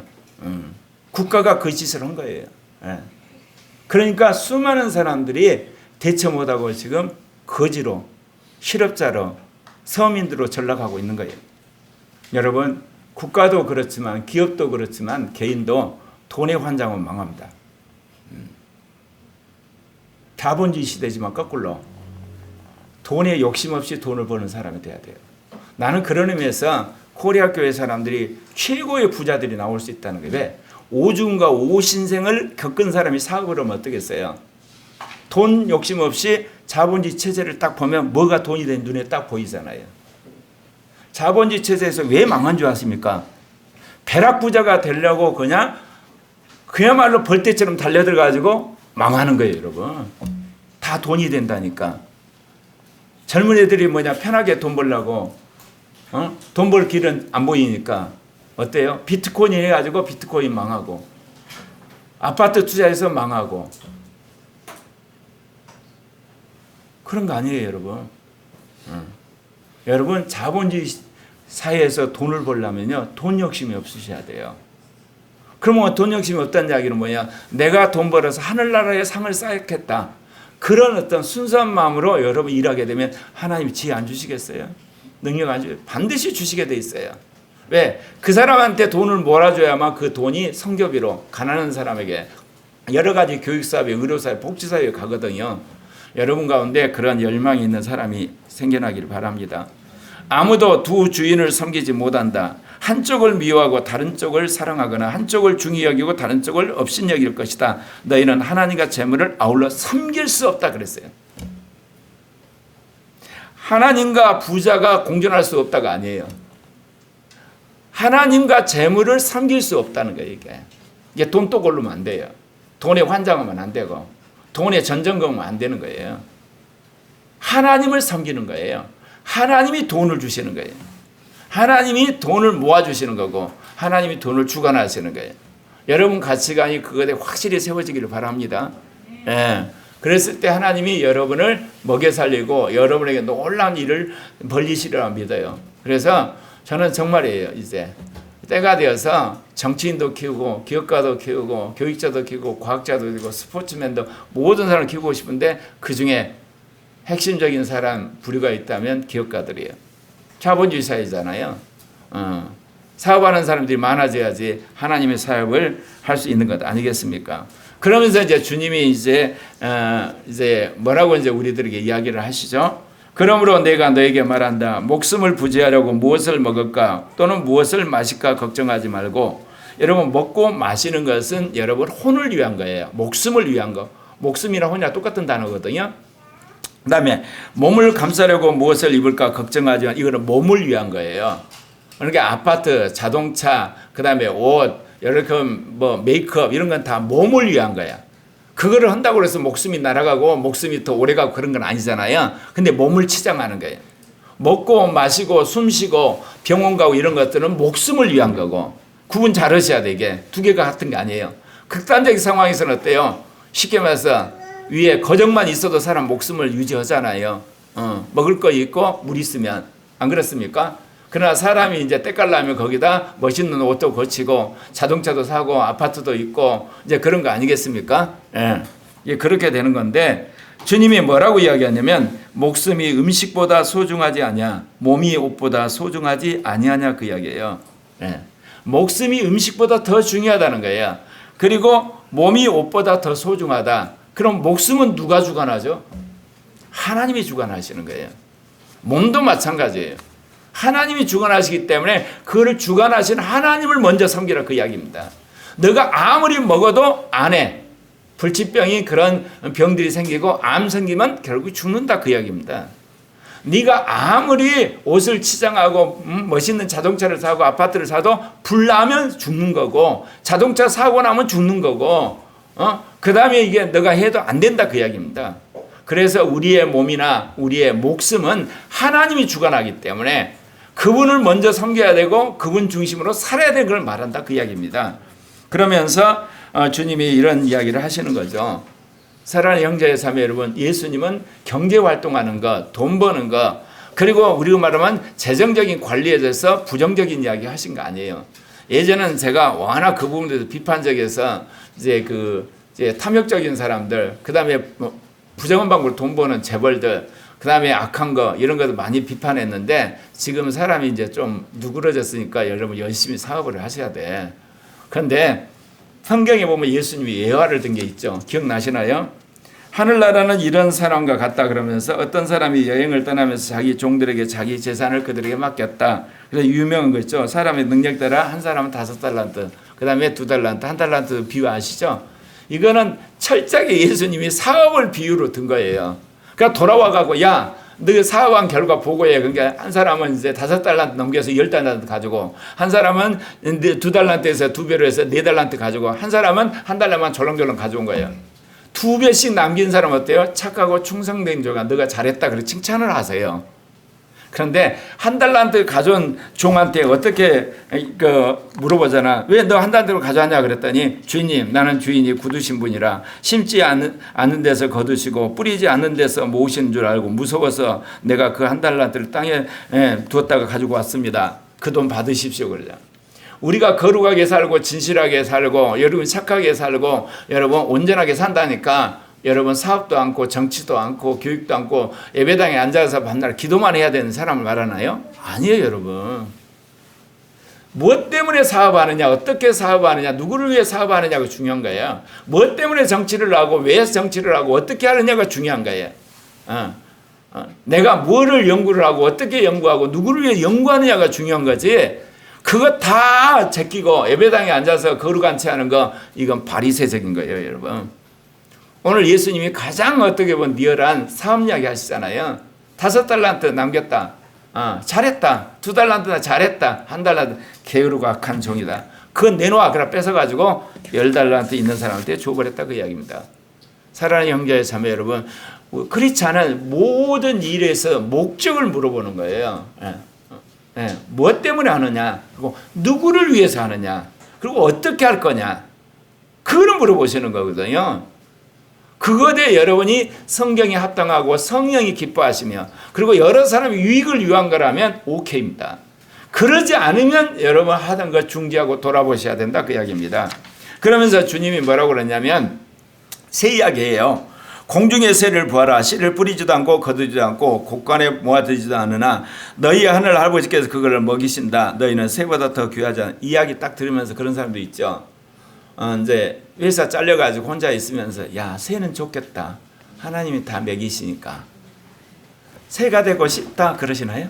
국가가 그 짓을 한 거예요. 그러니까 수많은 사람들이 대처 못하고 지금 거지로, 실업자로, 서민들로 전락하고 있는 거예요. 여러분, 국가도 그렇지만 기업도 그렇지만 개인도 돈의 환장은 망합니다. 자본주의 시대지만 거꾸로 돈에 욕심 없이 돈을 버는 사람이 돼야 돼요. 나는 그런 의미에서 코리아 교회 사람들이 최고의 부자들이 나올 수 있다는 거예요. 왜? 오중과 오신생을 겪은 사람이 사업을 하면 어떻겠어요? 돈 욕심 없이 자본주의 체제를 딱 보면 뭐가 돈이 된 눈에 딱 보이잖아요. 자본주의 체제에서 왜 망한 줄 아십니까? 벼락부자가 되려고 그야말로 벌떼처럼 달려들어가지고 망하는 거예요, 여러분. 다 돈이 된다니까. 젊은 애들이 편하게 돈 벌려고 돈 벌 길은 안 보이니까 어때요? 비트코인 해가지고 비트코인 망하고 아파트 투자해서 망하고 그런 거 아니에요, 여러분. 여러분, 자본주의 사회에서 돈을 벌려면요 돈 욕심이 없으셔야 돼요. 그러면 돈 욕심이 없다는 이야기는 뭐냐? 내가 돈 벌어서 하늘나라에 상을 쌓겠다. 그런 어떤 순수한 마음으로 여러분 일하게 되면 하나님이 지혜 안 주시겠어요? 능력 안 주세요? 반드시 주시게 돼 있어요. 왜? 그 사람한테 돈을 몰아줘야만 그 돈이 성교비로 가난한 사람에게 여러 가지 교육사업에, 의료사업에, 복지사업에 가거든요. 여러분 가운데 그런 열망이 있는 사람이 생겨나기를 바랍니다. 아무도 두 주인을 섬기지 못한다. 한쪽을 미워하고 다른 쪽을 사랑하거나 한쪽을 중히 여기고 다른 쪽을 업신 여길 것이다. 너희는 하나님과 재물을 아울러 섬길 수 없다 그랬어요. 하나님과 부자가 공존할 수 없다가 아니에요. 하나님과 재물을 섬길 수 없다는 거예요. 이게 돈 또 고르면 안 돼요. 돈에 환장하면 안 되고 돈에 전전거면 안 되는 거예요. 하나님을 섬기는 거예요. 하나님이 돈을 주시는 거예요. 하나님이 돈을 모아주시는 거고 하나님이 돈을 주관하시는 거예요. 여러분 가치관이 그것에 확실히 세워지기를 바랍니다. 예. 그랬을 때 하나님이 여러분을 먹여 살리고 여러분에게 놀라운 일을 벌리시리라 믿어요. 그래서 저는 정말이에요. 이제 때가 되어서 정치인도 키우고 기업가도 키우고 교육자도 키우고 과학자도 키우고 스포츠맨도 모든 사람을 키우고 싶은데 그중에 핵심적인 사람 부류가 있다면 기업가들이에요. 자본주의 사회잖아요. 사업하는 사람들이 많아져야지 하나님의 사업을 할 수 있는 것 아니겠습니까? 그러면서 이제 주님이 이제 뭐라고 이제 우리들에게 이야기를 하시죠? 그러므로 내가 너에게 말한다. 목숨을 부지하려고 무엇을 먹을까 또는 무엇을 마실까 걱정하지 말고. 여러분 먹고 마시는 것은 여러분 혼을 위한 거예요. 목숨을 위한 거. 목숨이랑 혼이랑 똑같은 단어거든요. 그 다음에 몸을 감싸려고 무엇을 입을까 걱정하지 마. 이거는 몸을 위한 거예요. 그러니까 아파트, 자동차, 그 다음에 옷, 이렇게 뭐 메이크업 이런 건 다 몸을 위한 거야. 그거를 한다고 해서 목숨이 날아가고 목숨이 더 오래가고 그런 건 아니잖아요. 근데 몸을 치장하는 거예요. 먹고 마시고 숨쉬고 병원 가고 이런 것들은 목숨을 위한 거고 구분 잘 하셔야 돼. 이게 두 개가 같은 게 아니에요. 극단적인 상황에서는 어때요? 쉽게 말해서 위에 거정만 있어도 사람 목숨을 유지하잖아요. 먹을 거 있고 물 있으면. 안 그렇습니까? 그러나 사람이 이제 때깔나면 거기다 멋있는 옷도 거치고 자동차도 사고 아파트도 있고 이제 그런 거 아니겠습니까? 예. 그렇게 되는 건데 주님이 뭐라고 이야기하냐면 목숨이 음식보다 소중하지 아니야. 몸이 옷보다 소중하지 아니하냐 그 이야기예요. 예. 목숨이 음식보다 더 중요하다는 거예요. 그리고 몸이 옷보다 더 소중하다. 그럼 목숨은 누가 주관하죠? 하나님이 주관하시는 거예요. 몸도 마찬가지예요. 하나님이 주관하시기 때문에 그를 주관하신 하나님을 먼저 섬기라 그 이야기입니다. 너가 아무리 먹어도 안 해. 불치병이 그런 병들이 생기고 암 생기면 결국 죽는다 그 이야기입니다. 네가 아무리 옷을 치장하고 멋있는 자동차를 사고 아파트를 사도 불 나면 죽는 거고 자동차 사고 나면 죽는 거고 그 다음에 이게 너가 해도 안 된다 그 이야기입니다. 그래서 우리의 몸이나 우리의 목숨은 하나님이 주관하기 때문에 그분을 먼저 섬겨야 되고 그분 중심으로 살아야 되는 걸 말한다 그 이야기입니다. 그러면서 주님이 이런 이야기를 하시는 거죠. 사랑하는 형제의 자매 여러분, 예수님은 경제활동하는 것, 돈 버는 것, 그리고 우리가 말하면 재정적인 관리에 대해서 부정적인 이야기 하신 거 아니에요. 예전에는 제가 워낙 그 부분에 대해서 비판적이어서 이제 탐욕적인 사람들, 그 다음에 부정한 방법으로 돈 버는 재벌들, 그 다음에 악한 거 이런 것도 많이 비판했는데 지금 사람이 이제 좀 누그러졌으니까 여러분 열심히 사업을 하셔야 돼. 그런데 성경에 보면 예수님이 예화를 든 게 있죠. 기억나시나요? 하늘나라는 이런 사람과 같다 그러면서 어떤 사람이 여행을 떠나면서 자기 종들에게 자기 재산을 그들에게 맡겼다. 그래서 유명한 거 있죠. 사람의 능력 따라 한 사람은 5달란트, 그 다음에 2달란트, 1달란트 비유 아시죠? 이거는 철저하게 예수님이 사업을 비유로 든 거예요. 그러니까 돌아와가고 야, 너 사업한 결과 보고해. 그러니까 한 사람은 이제 5달란트 넘겨서 10달란트 가지고 한 사람은 2달란트에서 2배로 해서 4달란트 가지고 한 사람은 1달러만 졸렁졸렁 가져온 거예요. 2배씩 남긴 사람 어때요? 착하고 충성된 종아 너가 잘했다 그렇게 칭찬을 하세요. 그런데 1달란트 가져온 종한테 어떻게 물어보잖아. 왜 너 1달란트를 가져왔냐 그랬더니 주인님 나는 주인이 굳으신 분이라 심지 않는 데서 거두시고 뿌리지 않는 데서 모으신 줄 알고 무서워서 내가 그 1달란트를 땅에 두었다가 가지고 왔습니다. 그 돈 받으십시오 그러자. 우리가 거룩하게 살고 진실하게 살고 여러분 착하게 살고 여러분 온전하게 산다니까 여러분 사업도 않고 정치도 않고 교육도 않고 예배당에 앉아서 밤낮 기도만 해야 되는 사람을 말하나요? 아니에요 여러분. 무엇 때문에 사업하느냐 어떻게 사업하느냐 누구를 위해 사업하느냐가 중요한 거예요. 무엇 때문에 정치를 하고 왜 정치를 하고 어떻게 하느냐가 중요한 거예요. 내가 뭐를 연구를 하고 어떻게 연구하고 누구를 위해 연구하느냐가 중요한 거지. 그거 다 제끼고 예배당에 앉아서 거룩한 채 하는 거 이건 바리새적인 거예요 여러분. 오늘 예수님이 가장 어떻게 보면 리얼한 사업 이야기 하시잖아요. 5달란트 남겼다. 잘했다. 2달란트나 잘했다. 1달란트 게으르고 악한 종이다. 그거 내놓아. 그래 뺏어가지고 10달란트 있는 사람한테 줘버렸다 그 이야기입니다. 사랑하는 형제의 자매 여러분, 그렇지 않은 모든 일에서 목적을 물어보는 거예요. 무엇 때문에 하느냐, 그리고 누구를 위해서 하느냐, 그리고 어떻게 할 거냐. 그걸 물어보시는 거거든요. 그것에 여러분이 성경에 합당하고 성령이 기뻐하시며 그리고 여러 사람이 유익을 위한 거라면 오케이입니다. 그러지 않으면 여러분 하던 거 중지하고 돌아보셔야 된다 그 이야기입니다. 그러면서 주님이 뭐라고 그러냐면 새 이야기예요. 공중의 새를 보아라. 씨를 뿌리지도 않고 거두지도 않고 곡간에 모아두지도 않으나 너희 하늘 할아버지께서 그거를 먹이신다. 너희는 새보다 더 귀하지 않아. 이야기 딱 들으면서 그런 사람도 있죠. 이제 회사 잘려가지고 혼자 있으면서 야 새는 좋겠다. 하나님이 다 먹이시니까 새가 되고 싶다 그러시나요?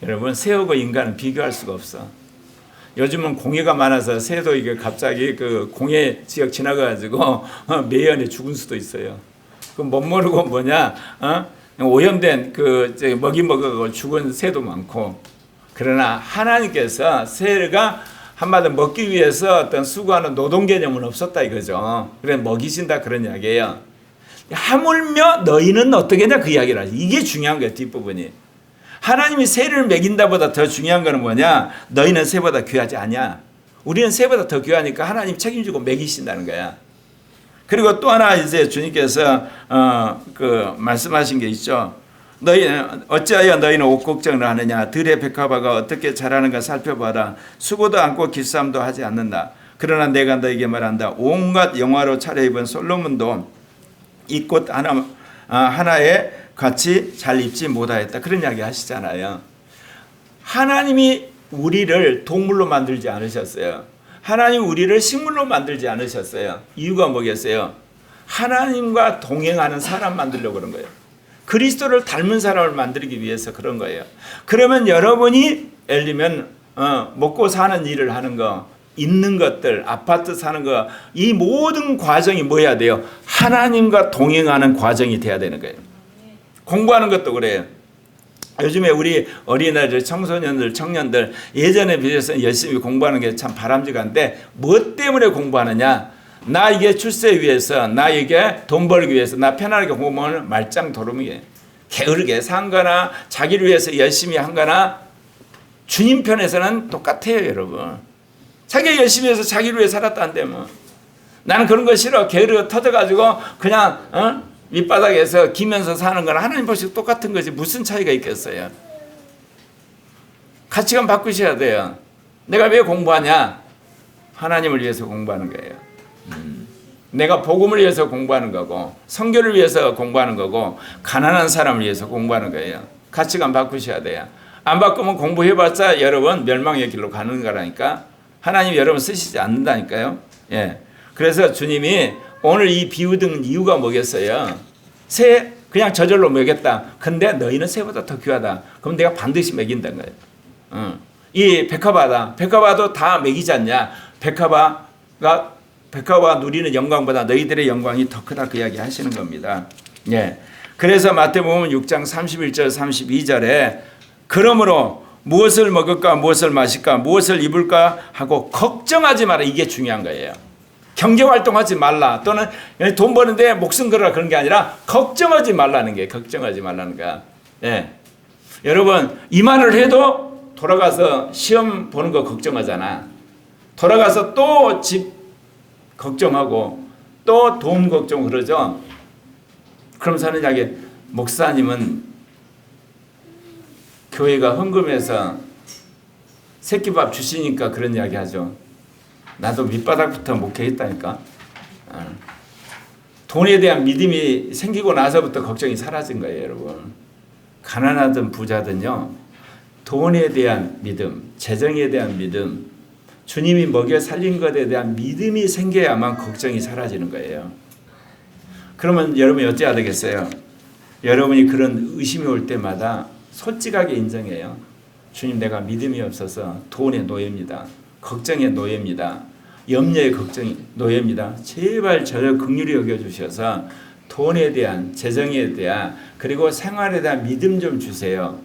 여러분 새하고 인간은 비교할 수가 없어. 요즘은 공해가 많아서 새도 이게 갑자기 그 공해 지역 지나가가지고 매연에 죽은 수도 있어요. 그 못 모르고 뭐냐 오염된 그 먹이 먹어 죽은 새도 많고. 그러나 하나님께서 새가 한마디 먹기 위해서 어떤 수고하는 노동 개념은 없었다 이거죠. 그래 먹이신다 그런 이야기예요. 하물며 너희는 어떻게냐 그 이야기를 하죠. 이게 중요한 거예요. 뒷부분이. 하나님이 새를 먹인다보다 더 중요한 거는 뭐냐? 너희는 새보다 귀하지 않냐? 우리는 새보다 더 귀하니까 하나님 책임지고 먹이신다는 거야. 그리고 또 하나 이제 주님께서 그 말씀하신 게 있죠. 너희는 어찌하여 너희는 옷 걱정을 하느냐? 들의 백합화가 어떻게 자라는가 살펴봐라. 수고도 않고 길쌈도 하지 않는다. 그러나 내가 너에게 말한다. 온갖 영화로 차려입은 솔로몬도 이 꽃 하나에 같이 잘 입지 못하였다. 그런 이야기 하시잖아요. 하나님이 우리를 동물로 만들지 않으셨어요. 하나님 우리를 식물로 만들지 않으셨어요. 이유가 뭐겠어요? 하나님과 동행하는 사람 만들려고 그런 거예요. 그리스도를 닮은 사람을 만들기 위해서 그런 거예요. 그러면 여러분이 예를 들면 먹고 사는 일을 하는 거, 있는 것들, 아파트 사는 거, 이 모든 과정이 뭐 해야 돼요? 하나님과 동행하는 과정이 돼야 되는 거예요. 공부하는 것도 그래요. 요즘에 우리 어린아이들, 청소년들, 청년들 예전에 비해서 열심히 공부하는 게 참 바람직한데 뭐 때문에 공부하느냐? 나 이게 출세 위해서, 나 이게 돈 벌기 위해서, 나 편안하게 공부하면 말짱 도루묵이에요. 게으르게 산 거나 자기를 위해서 열심히 한 거나 주님 편에서는 똑같아요, 여러분. 자기가 열심히 해서 자기를 위해 살았다는데 뭐. 나는 그런 거 싫어. 게으르게 터져가지고 그냥 밑바닥에서 기면서 사는 건 하나님 보시고 똑같은 거지 무슨 차이가 있겠어요. 가치관 바꾸셔야 돼요. 내가 왜 공부하냐? 하나님을 위해서 공부하는 거예요. 내가 복음을 위해서 공부하는 거고 선교를 위해서 공부하는 거고 가난한 사람을 위해서 공부하는 거예요. 가치관 바꾸셔야 돼요. 안 바꾸면 공부해봤자 여러분 멸망의 길로 가는 거라니까. 하나님 여러분 쓰시지 않는다니까요. 예. 그래서 주님이 오늘 이 비유등 이유가 뭐겠어요? 새 그냥 저절로 먹였다. 근데 너희는 새보다 더 귀하다. 그럼 내가 반드시 먹인다는 거예요. 이 백합화다. 백합화도 다 먹이지 않냐? 백합화 누리는 영광보다 너희들의 영광이 더 크다 그 이야기 하시는 겁니다. 예. 그래서 마태복음 6장 31절 32절에 그러므로 무엇을 먹을까 무엇을 마실까 무엇을 입을까 하고 걱정하지 마라. 이게 중요한 거예요. 경제활동하지 말라 또는 돈 버는데 목숨 걸어라 그런 게 아니라 걱정하지 말라는 게 걱정하지 말라는 거야. 예. 여러분 이 말을 해도 돌아가서 시험 보는 거 걱정하잖아. 돌아가서 또 집 걱정하고 또 돈 걱정 그러죠. 그럼 저는 이야기 목사님은 교회가 헌금해서 새끼밥 주시니까 그런 이야기 하죠. 나도 밑바닥부터 목회했다니까. 돈에 대한 믿음이 생기고 나서부터 걱정이 사라진 거예요, 여러분. 가난하든 부자든요. 돈에 대한 믿음, 재정에 대한 믿음, 주님이 먹여 살린 것에 대한 믿음이 생겨야만 걱정이 사라지는 거예요. 그러면 여러분이 어찌해야 되겠어요? 여러분이 그런 의심이 올 때마다 솔직하게 인정해요. 주님 내가 믿음이 없어서 돈의 노예입니다. 걱정의 노예입니다. 염려의 걱정의 노예입니다. 제발 저를 긍휼히 여겨주셔서 돈에 대한 재정에 대한 그리고 생활에 대한 믿음 좀 주세요.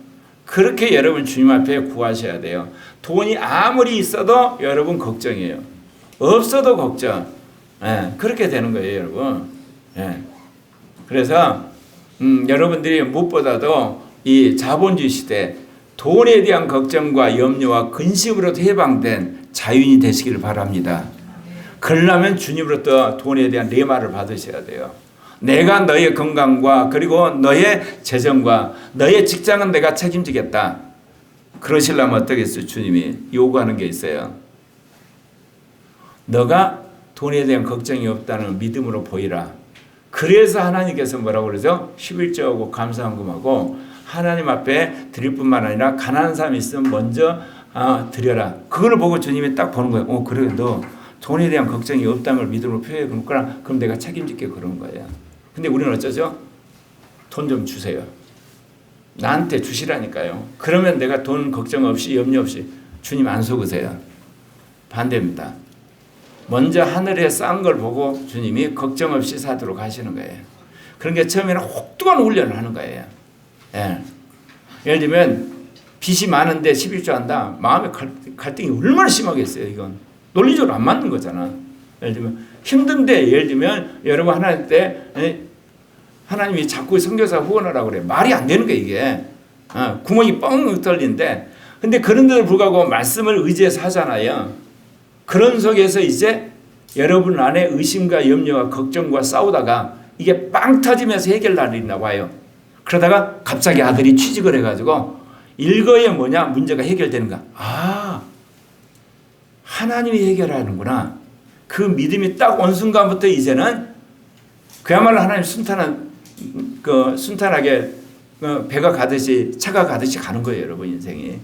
그렇게 여러분 주님 앞에 구하셔야 돼요. 돈이 아무리 있어도 여러분 걱정이에요. 없어도 걱정. 예, 그렇게 되는 거예요, 여러분. 예. 그래서 여러분들이 무엇보다도 이 자본주의 시대 돈에 대한 걱정과 염려와 근심으로 해방된 자유인이 되시기를 바랍니다. 그러려면 주님으로부터 돈에 대한 레마를 받으셔야 돼요. 내가 너의 건강과 그리고 너의 재정과 너의 직장은 내가 책임지겠다. 그러시려면 어떻겠어요? 주님이 요구하는 게 있어요. 너가 돈에 대한 걱정이 없다는 믿음으로 보이라. 그래서 하나님께서 뭐라고 그러죠? 11조하고 감사헌금하고 하나님 앞에 드릴 뿐만 아니라 가난한 사람이 있으면 먼저 드려라. 그걸 보고 주님이 딱 보는 거예요. 그래 너 돈에 대한 걱정이 없다는 걸 믿음으로 표현해 볼거라. 그럼 내가 책임질게 그런 거예요. 근데 우리는 어쩌죠? 돈 좀 주세요. 나한테 주시라니까요. 그러면 내가 돈 걱정 없이 염려 없이 주님 안 속으세요. 반대입니다. 먼저 하늘에 싼 걸 보고 주님이 걱정 없이 사도록 하시는 거예요. 그러니까 처음에는 혹독한 훈련을 하는 거예요. 예. 예를 들면 빚이 많은데 11조 한다. 마음의 갈등이 얼마나 심하겠어요. 이건 논리적으로 안 맞는 거잖아. 예를 들면 힘든데 예를 들면 여러분 하나님 때 하나님이 자꾸 선교사 후원하라고 그래. 말이 안 되는 거야 이게. 구멍이 뻥 뚫리는데 근데 그런데도 불구하고 말씀을 의지해서 하잖아요. 그런 속에서 이제 여러분 안에 의심과 염려와 걱정과 싸우다가 이게 빵 터지면서 해결날이 나와요. 그러다가 갑자기 아들이 취직을 해가지고 일거에 뭐냐 문제가 해결되는가. 하나님이 해결하는구나. 그 믿음이 딱 온 순간부터 이제는 그야말로 하나님 순탄하게 배가 가듯이 차가 가듯이 가는 거예요, 여러분 인생이.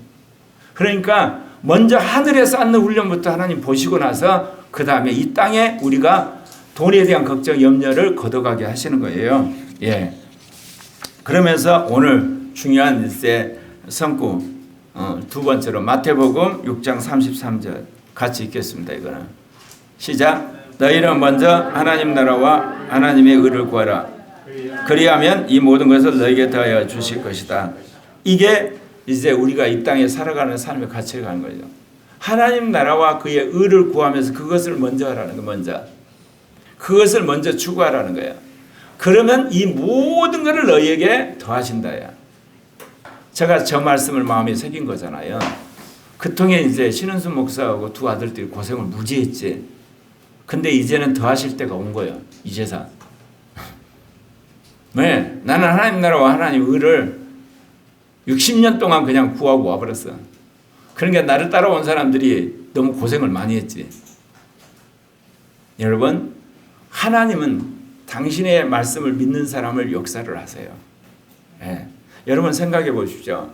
그러니까 먼저 하늘에 쌓는 훈련부터 하나님 보시고 나서 그 다음에 이 땅에 우리가 돈에 대한 걱정, 염려를 걷어가게 하시는 거예요. 예. 그러면서 오늘 중요한 일세 성구 두 번째로 마태복음 6장 33절 같이 읽겠습니다. 이거는 시작. 너희는 먼저 하나님 나라와 하나님의 의를 구하라. 그리하면 이 모든 것을 너희에게 더하여 주실 것이다. 이게 이제 우리가 이 땅에 살아가는 삶의 가치를 가는 거죠. 하나님 나라와 그의 의를 구하면서 그것을 먼저 하라는 거. 먼저 그것을 먼저 추구하라는 거예요. 그러면 이 모든 것을 너희에게 더하신다야. 제가 저 말씀을 마음에 새긴 거잖아요. 그 통에 이제 신은수 목사하고 두 아들들이 고생을 무지했지. 근데 이제는 더하실 때가 온 거예요. 이제서. 네, 나는 하나님 나라와 하나님 의를 60년 동안 그냥 구하고 와버렸어. 그러니까 나를 따라온 사람들이 너무 고생을 많이 했지. 여러분, 하나님은 당신의 말씀을 믿는 사람을 역사를 하세요. 네. 여러분 생각해 보십시오.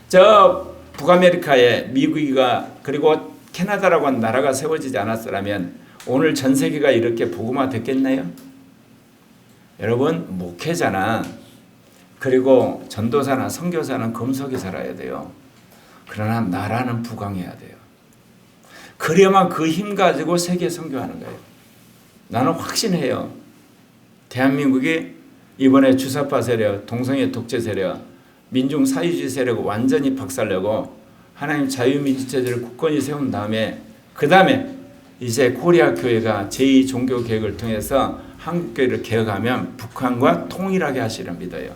저 북아메리카에 미국이가 그리고 캐나다라고 하는 나라가 세워지지 않았더라면 오늘 전 세계가 이렇게 복음화 됐겠나요? 여러분 목회자나 그리고 전도사나 선교사는 검속에 살아야 돼요. 그러나 나라는 부강해야 돼요. 그래야만 그 힘 가지고 세계 선교하는 거예요. 나는 확신해요. 대한민국이 이번에 주사파 세력, 동성애 독재 세력, 민중 사회주의 세력을 완전히 박살내고 하나님 자유민주체제를 굳건히 세운 다음에 그 다음에 이제 코리아 교회가 제2종교개혁을 통해서 한국교회를 개혁하면 북한과 통일하게 하시려 믿어요.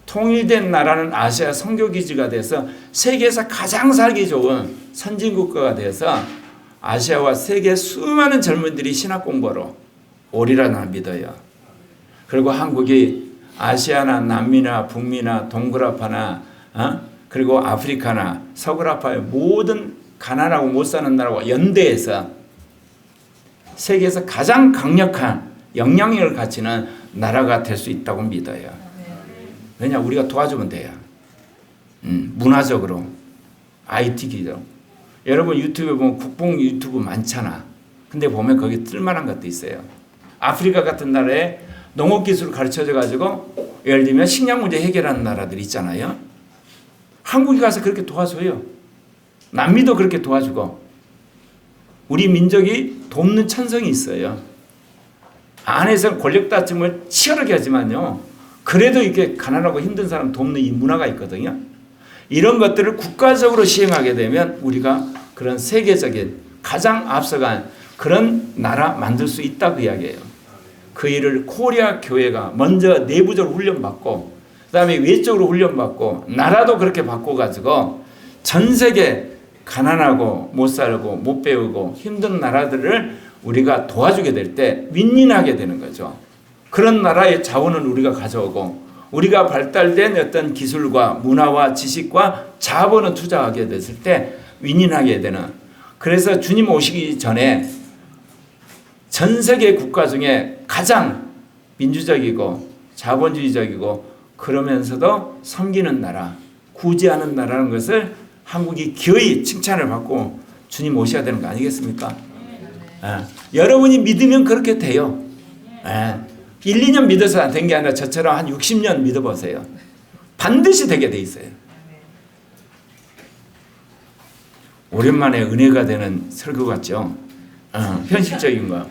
통일된 나라는 아시아 선교기지가 돼서 세계에서 가장 살기 좋은 선진국가가 돼서 아시아와 세계 수많은 젊은이들이 신학 공부로 오리라 나 믿어요. 그리고 한국이 아시아나 남미나 북미나 동그라파나 그리고 아프리카나 서구라파의 모든 가난하고 못 사는 나라와 연대해서 세계에서 가장 강력한 영향력을 가지는 나라가 될 수 있다고 믿어요. 왜냐 우리가 도와주면 돼요. 문화적으로 IT 기조. 여러분 유튜브에 보면 국뽕 유튜브 많잖아. 근데 보면 거기 뜰만한 것도 있어요. 아프리카 같은 나라에 농업기술을 가르쳐줘 가지고 예를 들면 식량 문제 해결하는 나라들 있잖아요. 한국에 가서 그렇게 도와줘요. 남미도 그렇게 도와주고. 우리 민족이 돕는 천성이 있어요. 안에서 권력 다툼을 치열하게 하지만요. 그래도 이렇게 가난하고 힘든 사람 돕는 이 문화가 있거든요. 이런 것들을 국가적으로 시행하게 되면 우리가 그런 세계적인 가장 앞서간 그런 나라 만들 수 있다고 이야기해요. 그 일을 코리아 교회가 먼저 내부적으로 훈련받고 그 다음에 외적으로 훈련받고 나라도 그렇게 바꿔가지고 전 세계 가난하고 못 살고 못 배우고 힘든 나라들을 우리가 도와주게 될 때 윈윈하게 되는 거죠. 그런 나라의 자원은 우리가 가져오고 우리가 발달된 어떤 기술과 문화와 지식과 자본을 투자하게 됐을 때 윈윈하게 되는. 그래서 주님 오시기 전에 전 세계 국가 중에 가장 민주적이고 자본주의적이고 그러면서도 섬기는 나라, 구제하는 나라라는 것을 한국이 기어이 칭찬을 받고 주님 오셔야 되는 거 아니겠습니까? 여러분이 믿으면 그렇게 돼요. 1, 2년 믿어서 된 게 아니라 저처럼 한 60년 믿어보세요. 반드시 되게 돼 있어요. 오랜만에 은혜가 되는 설교 같죠? 현실적인 거.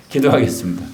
기도하겠습니다.